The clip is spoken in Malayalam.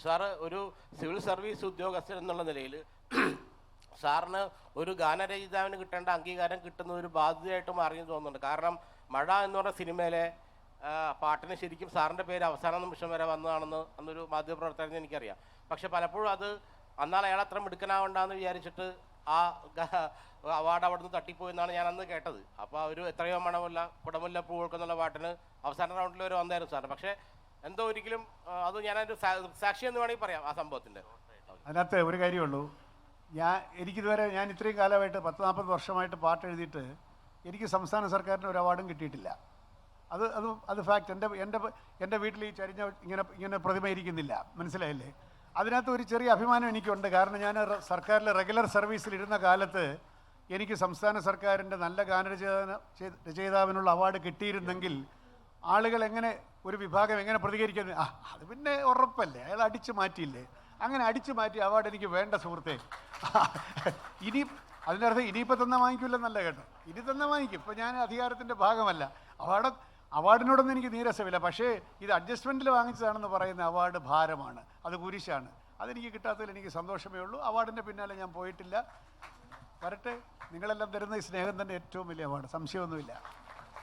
സാറ് ഒരു സിവിൽ സർവീസ് ഉദ്യോഗസ്ഥൻ എന്നുള്ള നിലയിൽ സാറിന് ഒരു ഗാനരചയിതാവിന് കിട്ടേണ്ട അംഗീകാരം കിട്ടുന്ന ഒരു ബാധ്യതയായിട്ട് മാറിയെന്ന് തോന്നുന്നുണ്ട്. കാരണം മഴ എന്ന് പറഞ്ഞ സിനിമയിലെ പാട്ടിന് ശരിക്കും സാറിൻ്റെ പേര് അവസാന നിമിഷം വരെ വന്നതാണെന്ന് അന്നൊരു മാധ്യമപ്രവർത്തകന് എനിക്കറിയാം. പക്ഷെ പലപ്പോഴും അത് എന്നാൽ അയാൾ അത്ര മിടുക്കനാവണ്ടെന്ന് വിചാരിച്ചിട്ട് ആ അവാർഡ് അവിടെ നിന്ന് തട്ടിപ്പോയെന്നാണ് ഞാൻ അന്ന് കേട്ടത്. അപ്പോൾ ഒരു എത്രയോ മണമുല്ല കുടമുല്ല പൂവെടുക്കുന്നുള്ള പാട്ടിന് അവസാന റൗണ്ടിൽ ഒരു വന്നായിരുന്നു സാറിന്. പക്ഷേ എന്തോ ഒരിക്കലും അത് ഞാനൊരു സാക്ഷി എന്ന് വേണമെങ്കിൽ പറയാം ആ സംഭവത്തിൻ്റെ. അതിനകത്ത് ഒരു കാര്യമുള്ളൂ, എനിക്കിതുവരെ ഞാൻ ഇത്രയും കാലമായിട്ട് 40 വർഷമായിട്ട് പാട്ട് എഴുതിയിട്ട് എനിക്ക് സംസ്ഥാന സർക്കാരിന് ഒരു അവാർഡും കിട്ടിയിട്ടില്ല. അത് ഫാക്ട്. എൻ്റെ വീട്ടിൽ ഈ ചരിഞ്ഞ ഇങ്ങനെ പ്രതിമ ഇരിക്കുന്നില്ല, മനസ്സിലായില്ലേ? അതിനകത്ത് ഒരു ചെറിയ അഭിമാനം എനിക്കുണ്ട്. കാരണം ഞാൻ സർക്കാരിൽ റെഗുലർ സർവീസിലിരുന്ന കാലത്ത് എനിക്ക് സംസ്ഥാന സർക്കാരിൻ്റെ നല്ല ഗാനരചയിതാവിനുള്ള അവാർഡ് കിട്ടിയിരുന്നെങ്കിൽ ആളുകൾ ഒരു വിഭാഗം എങ്ങനെ പ്രതികരിക്കുന്നത്? അത് പിന്നെ ഉറപ്പല്ലേ, അയാൾ അടിച്ചു മാറ്റിയില്ലേ? അങ്ങനെ അടിച്ചു മാറ്റി അവാർഡ് എനിക്ക് വേണ്ട സുഹൃത്തെ. അതിനർത്ഥം ഇനിയിപ്പോൾ തന്നെ വാങ്ങിക്കില്ലെന്നല്ല കേട്ടോ, ഇനി തന്നെ വാങ്ങിക്കും. ഇപ്പോൾ ഞാൻ അധികാരത്തിൻ്റെ ഭാഗമല്ല. അവാർഡിനോടൊന്നും എനിക്ക് നീരസമില്ല. പക്ഷേ ഇത് അഡ്ജസ്റ്റ്മെൻറ്റിൽ വാങ്ങിച്ചതാണെന്ന് പറയുന്ന അവാർഡ് ഭാരമാണ്, അത് കുരിശാണ്. അതെനിക്ക് കിട്ടാത്തതിൽ എനിക്ക് സന്തോഷമേ ഉള്ളൂ. അവാർഡിൻ്റെ പിന്നാലെ ഞാൻ പോയിട്ടില്ല. വരട്ടെ, നിങ്ങളെല്ലാം തരുന്ന ഈ സ്നേഹം തന്നെ ഏറ്റവും വലിയ അവാർഡ്, സംശയമൊന്നുമില്ല.